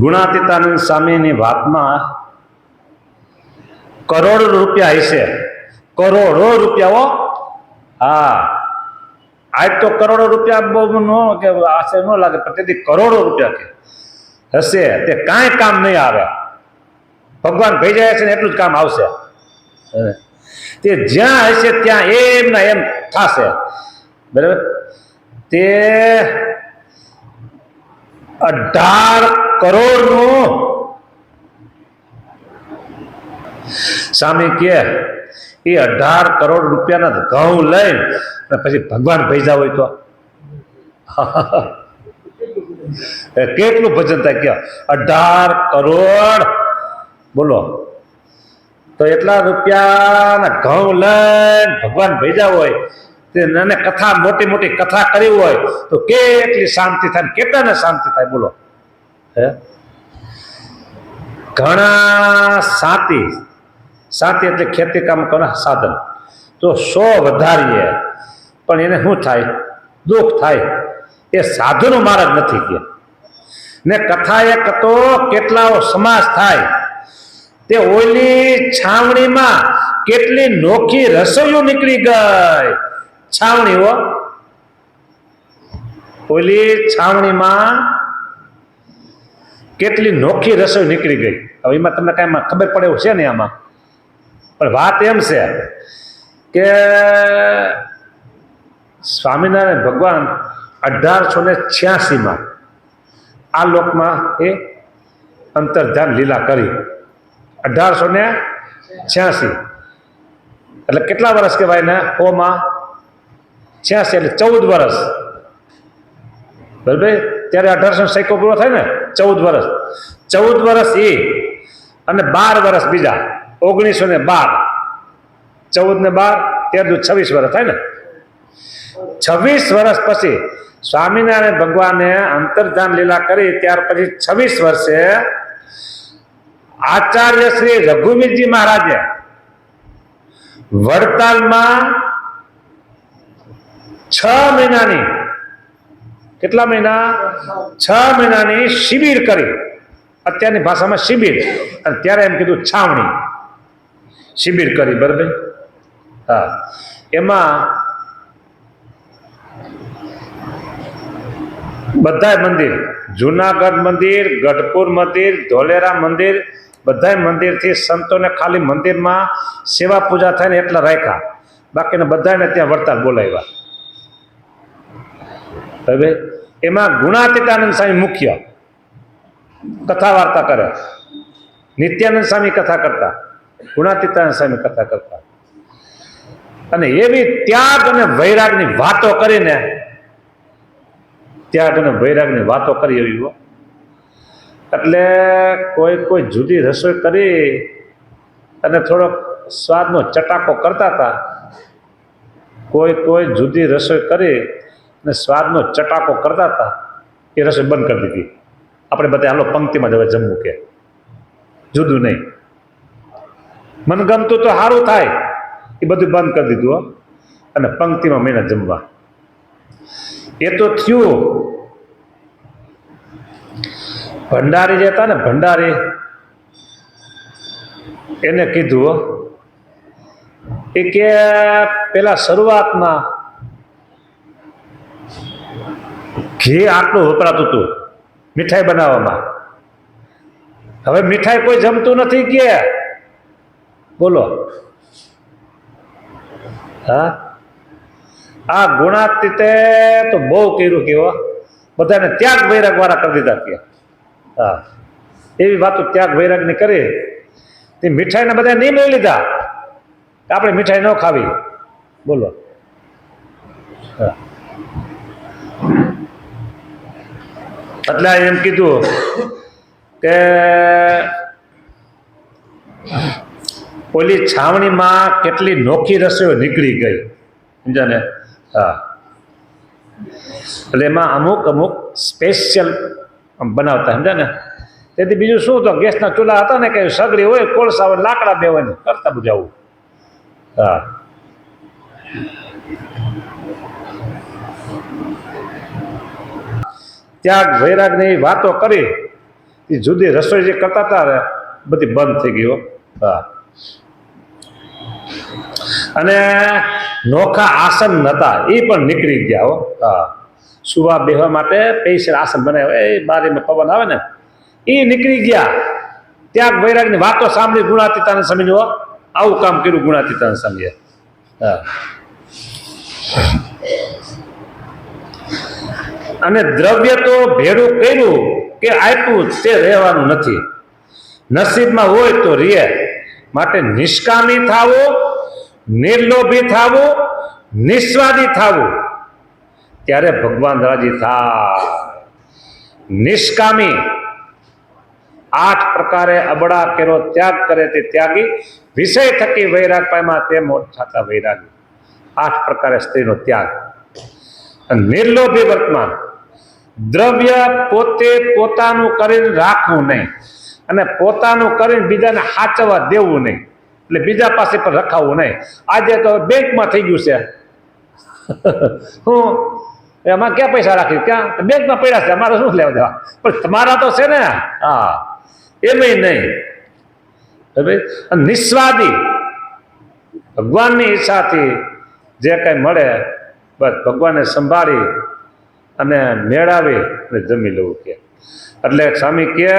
ગુણાતીતાનંદ સ્વામીની વાતમાં કરોડો રૂપિયા હશે, કરોડો રૂપિયાઓ. હા, આજ તો કરોડો રૂપિયા બહુ નો કે આશે ન લાગે, પણ તેથી કરોડો રૂપિયા કે હશે તે કાંઈ કામ નહીં આવે. ભગવાન ભેજાય છે ને એટલું જ કામ આવશે. તે જ્યાં હશે ત્યાં એમના એમ થશે. બરાબર. તે 18 કરોડનું સ્વામી કે એ 18 કરોડ રૂપિયાના ઘઉં લઈને પછી ભગવાન ભેજા હોય તો કેટલું ભજન થાય કે 18 કરોડ બોલો. તો એટલા રૂપિયાના ઘઉં લઈને ભગવાન ભેજા હોય અને કથા મોટી મોટી કથા કરી હોય તો કેટલી શાંતિ થાય, કેટલાને શાંતિ થાય બોલો. હે, ઘણા સાતી એટલે ખેતી કામ કરવા સાધન તો 100 વધારીએ પણ એને શું થાય, દુઃખ થાય. એ સાધુનો માર્ગ નથી કે ને કથા એક તો કેટલાઓ સમાસ થાય. તે ઓલી છાવણીમાં કેટલી નોખી રસોઈઓ નીકળી ગઈ. છાવણીઓ, ઓલી છાવણીમાં કેટલી નોખી રસોઈ નીકળી ગઈ. હવે એમાં તમને કાંઈ ખબર પડે એવું છે ને આમાં, પણ વાત એમ છે કે સ્વામિનારાયણ ભગવાન 1886માં આ લોકમાં એ અંતર્ધાન લીલા કરી. 1886 એટલે કેટલા વર્ષ કહેવાય ને? 86 એટલે 14 વર્ષ. બરાબર. ત્યારે 1800 પૂરો થાય ને, 14 વર્ષ. 14 વર્ષ એ અને 12 વર્ષ બીજા 1912. 14 ને 12 13 26 વર્ષ થાય ને. 26 વર્ષ પછી સ્વામિનારાયણ ભગવાને અંતર્ધાન લીલા કરી. ત્યાર પછી 26 વર્ષે આચાર્ય શ્રી રઘુવીરજી મહારાજે વડતાલમાં 6 મહિનાની, કેટલા મહિના? 6 મહિનાની શિબિર કરી. અત્યારની ભાષામાં શિબિર, અને ત્યારે એમ કીધું છાવણી. શિબિર કરી. બરાબર. હા, એમાં બધા મંદિર, જુનાગઢ મંદિર, ગઢપુર મંદિર, ધોલેરા મંદિર, બધા મંદિરથી સંતોને ખાલી મંદિરમાં સેવા પૂજા થાય ને એટલા રાખ્યા. બાકીને બધાને ત્યાં વડતાલ બોલાવ્યા. હવે એમાં ગુણાતીતાનંદ સ્વામી મુખ્ય કથા વાર્તા કરે. નિત્યાનંદ સ્વામી કથા કરતા, ગુણાતીતાનંદ સ્વામી કથા કરતા. અને એવી ત્યાગ અને વૈરાગની વાતો કરીને, ત્યાગ અને વૈરાગની વાતો કરી એવી. એટલે કોઈ જુદી રસોઈ કરી અને થોડોક સ્વાદનો ચટાકો કરતા હતા. કોઈ જુદી રસોઈ કરી અને સ્વાદનો ચટાકો કરતા હતા. એ રસોઈ બંધ કરી દીધી. આપણે બધા હાલો પંક્તિમાં જ હવે જમવું કે જુદું નહીં. મનગમતું તો સારું થાય એ બધું બંધ કરી દીધું અને પંક્તિમાં મહિના જમવા. એ તો થયું. ભંડારી જે હતા ને, ભંડારી, એને કીધું એ કે પેલા શરૂઆતમાં ઘી આટલું વપરાતું હતું મીઠાઈ બનાવવામાં. હવે મીઠાઈ કોઈ જમતું નથી કે બોલો. હા, આ ગુણાતીતે તો બહુ કર્યું કે બધાને ત્યાગ વૈરાગ વાળા કરી દીધા કે. હા, એવી વાતો ત્યાગ વૈરાગની કરી. તે મીઠાઈને બધા નહીં લઈ લીધા. આપણે મીઠાઈ ન ખાવી બોલો. હા, એટલે એમ કીધું કે ઓલી છાવણીમાં કેટલી નોખી રસોઈઓ નીકળી ગઈ, સમજા ને. હા, એટલે એમાં અમુક સ્પેશિયલ બનાવતા, સમજા ને. તેથી બીજું શું, તો ગેસના ચૂલા હતા ને કે સગડી હોય, કોળસા હોય, લાકડા બેવાની કરતા બુજાવું. હા, ત્યાગ વૈરાગની વાતો કરી એ જુદી રસોઈ જે કરતા હતા ને બધી બંધ થઈ ગઈ હો. હા, અને નોખા આસન નતા એ પણ નીકળી ગયા હો. હા, સુવા બેહવા માટે પૈસા આસન બનાવ્યા એ બારીમાં પવન આવે ને એ નીકળી ગયા. ત્યાગ વૈરાગની વાતો સાંભળી ગુણાતીતાને સમજો આવું કામ કર્યું ગુણાતીતાને સમજે. હા, અને દ્રવ્ય તો ભેડું કર્યું કે આપ્યું તે રહેવાનું નથી. નસીબમાં હોય તો રે. માટે નિષ્કામી થાવું, નિર્લોભી થાવું, નિસ્વાદી થાવું, ત્યારે ભગવાન રાજી થાય. નિષ્કામી 8 પ્રકારે અબડા કેરો ત્યાગ કરે તે ત્યાગી, વિષય થકી વૈરાગ પામ્યા તે મોટ થતા વૈરાગી. 8 પ્રકારે સ્ત્રીનો ત્યાગ. નિર્લોભી વર્તમાન, દ્રવ્ય પોતે પોતાનું કરીને રાખવું નહીં અને પોતાનું કરીને બીજાને સાચવવા દેવું નહીં. એટલે બીજા પાસે પણ રખાવવું નહીં. આજે તો બેંકમાં થઈ ગયું છે. હું એમાં ક્યાં પૈસા રાખી, ક્યાં બેંકમાં પડ્યા છે, અમારે શું લેવા દેવા, પણ તમારા તો છે ને. હા, એમય નહીં. નિસ્વાદી, ભગવાનની ઈચ્છાથી જે કંઈ મળે બસ ભગવાનને સંભાળી અને મેળાવી અને જમી લેવું કે. એટલે સ્વામી કે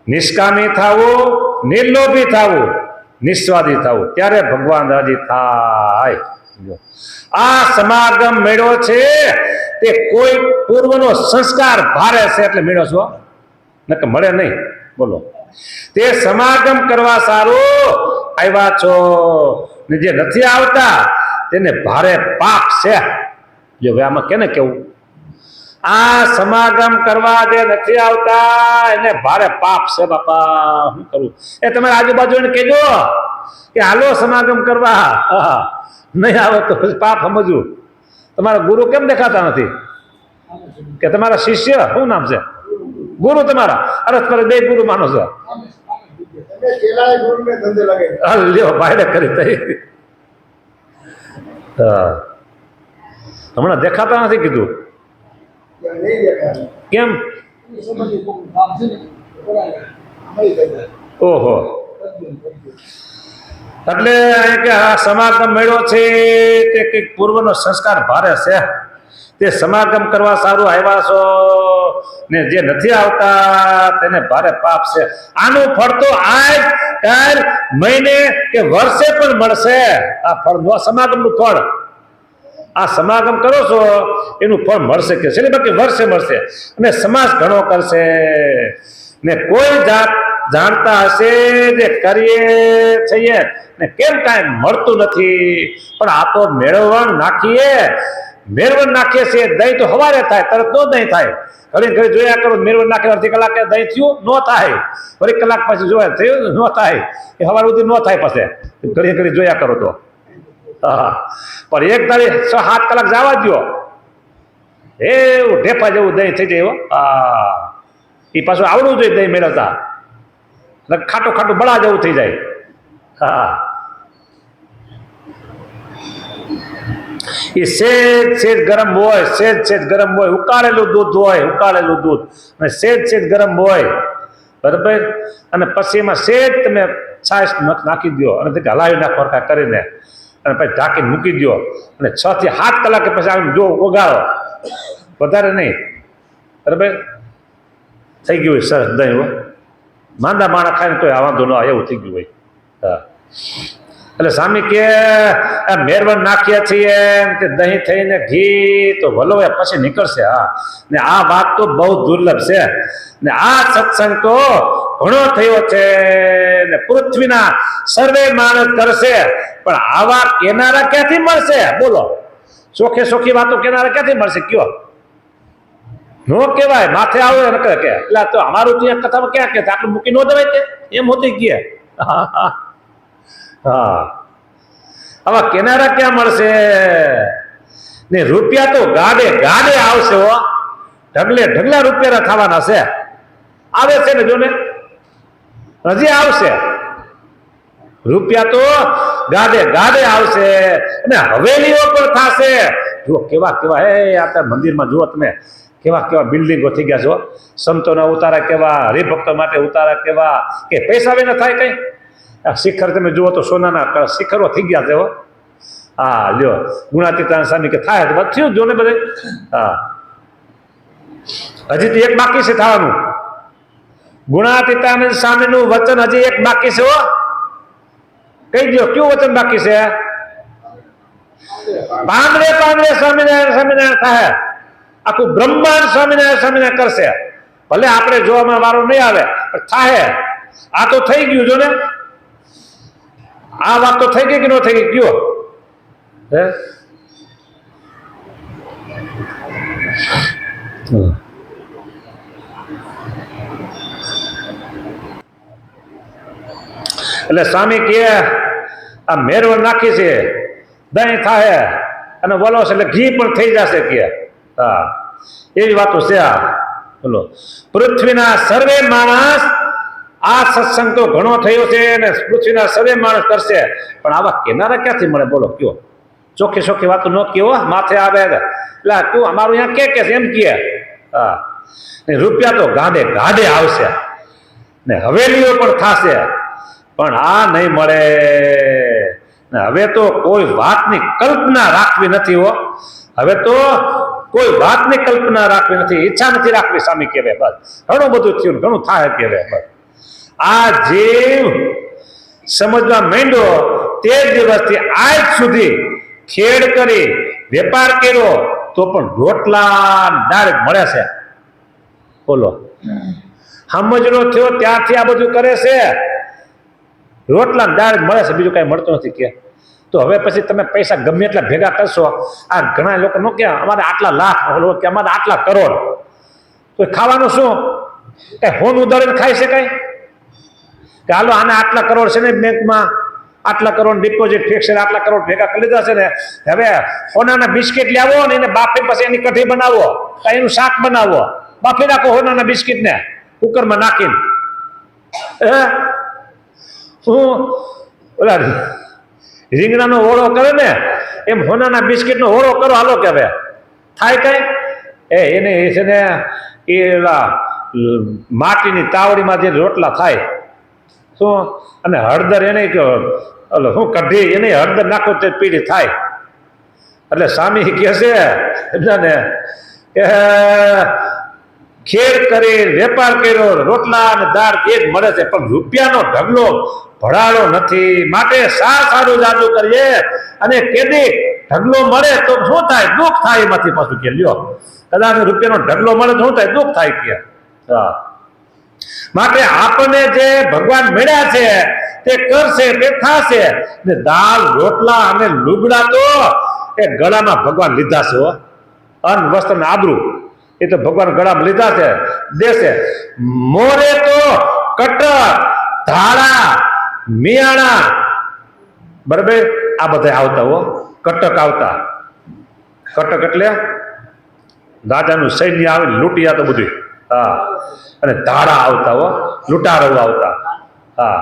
નિષ્કામી થવું, નિર્લોભી થવું, નિસ્વાદી થવું, ત્યારે ભગવાન રાજી થાય. આ સમાગમ મેળો છે તે કોઈ પૂર્વનો સંસ્કાર ભારે છે એટલે મેળો છો, નકર મળે નહીં. બોલો, તે સમાગમ કરવા સારું આવ્યા છો ને જે નથી આવતા તેને ભારે પાપ છે. જો હવે આમાં કેને કેવું, આ સમાગમ કરવા જે નથી આવતા એને ભારે પાપ છે બાપા. શું કરું? એ તમારે આજુબાજુ એને કહેજો કે હાલો સમાગમ કરવા. નહીં આવે તો પાપ સમજવું. તમારા ગુરુ કેમ દેખાતા નથી? કે તમારા શિષ્ય શું નામ છે? ગુરુ તમારા. અરે તમારે 2 ગુરુ માનો છો? લ્યો ભાડે કરી તઈ. હા, હમણાં દેખાતા નથી કીધું. કેમ? ઓહો, એટલે કે આ સમાગમ મેળો છે તે કંઈક પૂર્વનો સંસ્કાર ભારે છે. તે સમાગમ કરવા સારું આવ્યા છો ને જે નથી આવતા તેને ભારે પાપ છે. આનું ફળ તો આજ કાલ મહિને કે વર્ષે પણ મળશે. આ ફળ સમાગમનું ફળ, આ સમાગમ કરો છો એનું ફળ મળશે કે છે, બાકી વર્ષે મળશે. અને સમાજ ઘણો કરશે ને કોઈ જાત જાણતા હશે જે કરીએ છીએ ને કેમ કાંઈ મળતું નથી. પણ આ તો મેળવણ નાખીએ છીએ. દહીં તો સવારે થાય, તરત નો દહીં થાય. ઘડી ઘડી જોયા કરો, મેળવણ નાખે અડધી કલાકે દહીં થયું ન થાય, ઘડી કલાક પછી જોયા થયું ન થાય, એ સવાર સુધી ન થાય. પછી ઘડી ઘડી જોયા કરો તો હા, પણ એક દાડી 6-7 કલાક જવા દો, એવું ઢેફા જેવું દહીં થઈ જાય. હા, એ પાછું આવડવું જોઈએ દહીં મેળવતા, ખાટું ખાટું બળા જેવું થઈ જાય. હા, એ સેજ ગરમ હોય, સેજ ગરમ હોય. ઉકાળેલું દૂધ હોય, ઉકાળેલું દૂધ અને સેજ ગરમ હોય, બરાબર. અને પછી એમાં સેજ તમે છાશ નાખી દો અને હલાવી નાખો હરખા કરીને, અને પછી ઢાંકીને મૂકી દો અને 6 થી 7 કલાકે પછી આવીને જો ઓગાળો, વધારે નહીં, બરાબર. થઈ ગયું હોય સરસ દહીં. હોય માંદા માણા ખાઈને તો આ વાંધો ન આવે એવું થઈ ગયું હોય. હા, એટલે સ્વામી કે મેરવણ નાખીએ છીએ કે દહીં થઈને ઘી તો વલોવે પછી નીકળશે. હા, ને આ વાત તો બહુ દુર્લભ છે ને આ સત્સંગ તો ઘણો થયો છે ને પૃથ્વીના સર્વે માણસ કરશે, પણ આવા કેનારા ક્યાંથી મળશે? બોલો, ચોખી વાતો કેનારા ક્યાંથી મળશે? કયો નો કહેવાય, માથે આવે ન કે એટલે તો અમારું ત્યાં કથામાં ક્યાં કે આટલું મૂકી ન દેવાય તે એમ હોતી ગયા. હા, આવા કેનારા ક્યાં મળશે? ને રૂપિયા તો ગાડે આવશે હો, ઢગલા રૂપિયા થવાના છે. આવે છે ને, જો ને હજી આવશે. રૂપિયા તો ગાડે આવશે અને હવેલીઓ પણ થશે. જો કેવા એ આ મંદિરમાં જુઓ તમે કેવા કેવા બિલ્ડિંગો થઈ ગયા છે હો. સંતોના ઉતારા કેવા, હરિભક્તો માટે ઉતારા કેવા, કે પૈસા વિના થાય કઈ? આ શિખર તમે જુઓ તો સોનાના શિખરો થઈ ગયા છે હો. હા લ્યો, ગુણાતીતાન સ્વામી કે થાય તો થયું જો ને બધે. હા હજી તો એક બાકી છે થવાનું. ગુણાતીતાનંદ સ્વામીનું વચન હજી એક બાકી છે હો. કહી દો કયું વચન બાકી છે? પાંદડે પાંદડે સ્વામિનારાયણ સ્વામિનારાયણ થાય. આખું બ્રહ્માંડ સ્વામિનારાયણ સ્વામિનારાયણ કરશે. ભલે આપણે જોવામાં વારો નહીં આવે પણ થાય. આ તો થઈ ગયું જો ને. આ વાત તો થઈ ગઈ કે ન થઈ ગઈ કયો? હે એટલે સ્વામી કે આ મેરવણ નાખી છે, દહીં થાય અને બોલો છે એટલે ઘી પણ થઈ જશે કે. હા એવી વાતો છે આ. બોલો, પૃથ્વીના સર્વે માણસ, આ સત્સંગ તો ઘણો થયો છે ને પૃથ્વીના સર્વે માણસ કરશે, પણ આવા કેનારા ક્યાંથી મળે? બોલો કયો? ચોખ્ખી ચોખ્ખી વાતો ન કયો, માથે આવે એટલે તું અમારું અહીંયા કે છે એમ કે. હા રૂપિયા તો ગાડે ગાડે આવશે ને હવેલીઓ પણ થશે, પણ આ નહીં મળે. ને હવે તો કોઈ વાતની કલ્પના રાખવી નથી હો. હવે તો કોઈ વાતની કલ્પના રાખવી નથી, ઈચ્છા નથી રાખવી. સ્વામી કહેવાય બસ ઘણું બધું થયું, ઘણું થાય કહેવાય બસ. આ જીવ સમજવા માંડ્યો તે દિવસથી આજ સુધી ખેડ કરી વેપાર કર્યો તો પણ રોટલા ડાયરેક્ટ મળે છે. બોલો, સમજણો થયો ત્યાંથી આ બધું કરે છે. રોટલા ડાયરેક્ટ મળે છે, બીજું કાંઈ મળતું નથી કે. તો હવે પછી તમે પૈસા ગમે એટલા ભેગા કરશો. આ ઘણા લોકો નો કે અમારે આટલા લાખ, કે અમારે આટલા કરોડ, તો ખાવાનું શું? કઈ હોન ઉધારીને ખાઈ શકાય કે? હાલો આને આટલા કરોડ છે ને બેંકમાં, આટલા કરોડ ડિપોઝિટ ફિક્સ છે, આટલા કરોડ ભેગા કરી લીધા છે ને હવે હોનાના બિસ્કિટ લાવો ને એને બાફી પછી એની કઢી બનાવો, એનું શાક બનાવો, બાફી નાખો હોનાના બિસ્કિટ ને કુકરમાં નાખીને. હું ઓલા રીંગણાનો ઓળો કરે ને એમ હોનાના બિસ્કિટનો ઓળો કરો હાલો કે હવે થાય કઈ? એને છે ને એ માટીની તાવડીમાં જે રોટલા થાય શું, અને હળદર એને શું કઢી એને હળદર નાખો તે પીડી થાય. એટલે સ્વામી કહે છે ને કે ખેડ કરી વેપાર કર્યો, રોટલા અને દાળ એ જ મળે છે, પણ રૂપિયાનો ઢગલો ભરાડો નથી. માટે સારું જાદુ કરીએ અને કેદી ઢગલો મળે તો શું થાય? દુઃખ થાય એમાંથી પાછું કે લ્યો. કદાચ રૂપિયાનો ઢગલો મળે તો શું થાય? દુઃખ થાય કે. હા માટે આપણને જે ભગવાન મળ્યા છે તે કરશે, તે થશે. ને દાળ રોટલા અને લુગડા તો એ ગળામાં ભગવાન લીધા છે. અન્ન વસ્ત્ર ને આબરૂ એ તો ભગવાન ગળામાં લીધા છે, દેશે. મોરે તો કટક, ધાડા, મિયાણા, બરાબર આ બધા આવતા હો. કટક આવતા, કટક એટલે રાજાનું સૈન્ય આવે લૂંટી જતો બધું. હા અને ધાડા આવતા હો, લૂંટારો આવતા. હા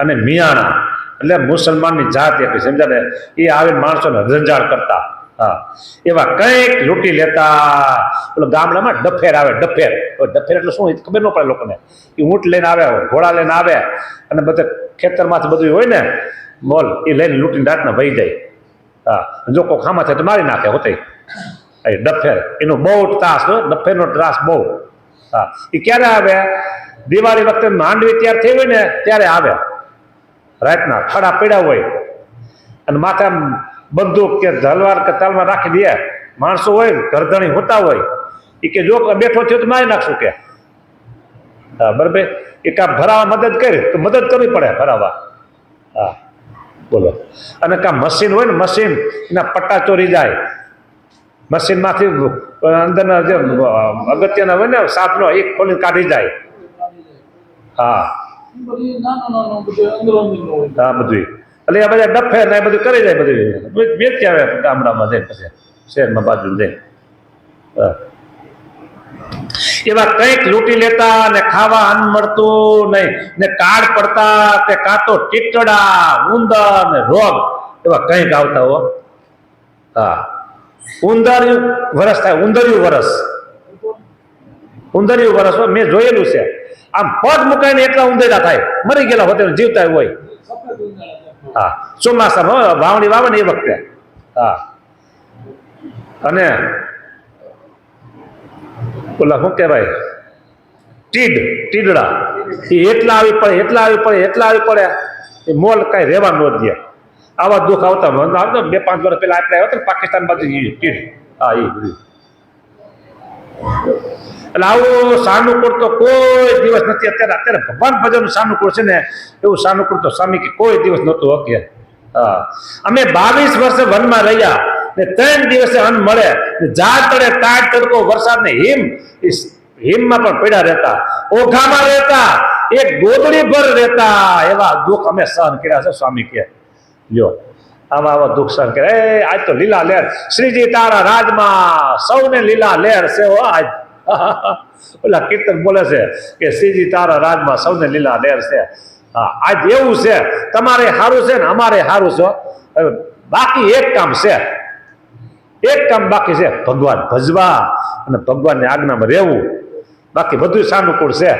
અને મિયાણા એટલે મુસલમાનની જાત એક સમજા ને, એ આવે માણસોને રંજાડ કરતા. હા એવા કંઈક લૂંટી લેતા. પેલો ગામડામાં ડફેર આવે, ડફેર. ડફેર એટલે શું ખબર ન પડે લોકોને. એ ઊંટ લઈને આવે, ઘોડા લઈને આવે અને બધા ખેતરમાંથી બધું હોય ને મોલ એ લઈને લૂંટીને રાતના વહી જાય. હા જો કોઈ ખામા થાય તો મારી નાખે હોતે. ડફેર એનો બહુ ત્રાસ, ડફેરનો ત્રાસ બહુ. હા એ ક્યારે આવે? દિવાળી વખતે માંડવી તૈયાર થઈ હોય ને ત્યારે આવે. રાતના ખડા પડ્યા હોય અને માથે બંદૂક કે તલવાર કે તાલમાં રાખી દે. માણસો હોય ઘરધણી હોતા હોય, એ કે જો બેઠો થયો તો મારી નાખશું કે. હા બરાબર. એ કામ ભરાવા મદદ કરી તો મદદ કરવી પડે ભરાવા. હા બોલો. અને કાં મશીન હોય ને, મશીન એના પટ્ટા ચોરી જાય, મશીનમાંથી અંદરના જે અગત્યના હોય ને સાપનો એક ખોલીને કાઢી જાય. હા હા બધું એટલે આ બધા ડફે ને બધું કરી જાય, બધું વેચી આવે ગામડામાં જઈને પછી શહેરમાં બાજુ જઈને. એવા કંઈક લૂંટી લેતા ને ખાવા અન્ન મળતું નહીં ને કાળ પડતા તે કાં તો ટીટડા, ઉંદર ને રોગ એવા કંઈક આવતા હો. હા ઉંદરિયું વરસ થાય, ઉંદરિયું વરસ. ઉંદરિયું વરસ મેં જોયેલું છે. આમ પગ મુકાઈને એટલા ઉંદેડા થાય, મરી ગયેલા હોતે જીવતા હોય. હા, ચોમાસામાં વાવણી વાવે ને એ વખતે. હા, અને ઓલા શું કહેવાય, ટીડડા એ એટલા આવી પડે એ મોલ કાંઈ રહેવા ન દે. આવા દુઃખ આવતા 2-5 વર્ષ પહેલા આપણે આવ્યો ને પાકિસ્તાન બાજુ તીડ. હા, એ બધું એટલે આવું સાનુકૂળ તો કોઈ દિવસ નથી. અત્યારે ભગવાન ભજનનું સાનુકૂળ છે ને, એવું સાનુકૂળ તો સ્વામી કે કોઈ દિવસ નહોતું હકે. હા, અમે 22 વર્ષે વનમાં રહ્યા ને 3 દિવસે અન્ન મળે, જા તળે તાજ તડકો વરસાદ ને હિમમાં પણ પડ્યા રહેતા, ઓઘામાં રહેતા, એક ગોદડી ભર રહેતા. એવા દુઃખ અમે સહન કર્યા છે. સ્વામી કે લ્યો આવા દુઃખ સહન કર્યા. આજ તો લીલા લહેર, શ્રીજી તારા રાજમાં સૌને લીલા લહેર છે. આજ ઓલા કીર્તન બોલે છે કે શ્રીજી તારા રાજમાં સૌને લીલા લહેર છે. હા, આજ એવું છે, તમારે સારું છે ને અમારે સારું છે. બાકી એક કામ બાકી છે, ભગવાન ભજવા અને ભગવાનની આજ્ઞામાં રહેવું. બાકી બધું સાનુકૂળ છે.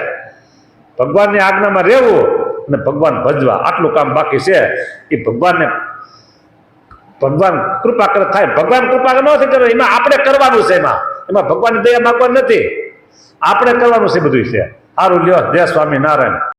ભગવાનની આજ્ઞામાં રહેવું અને ભગવાન ભજવા, આટલું કામ બાકી છે. એ ભગવાન કૃપા કરે થાય. ભગવાન કૃપા ન થાય એમાં આપણે કરવાનું છે. એમાં ભગવાનની દયા માગવાની નથી, આપણે કરવાનું છે. બધું છે. સારું લ્યો, જય સ્વામિનારાયણ.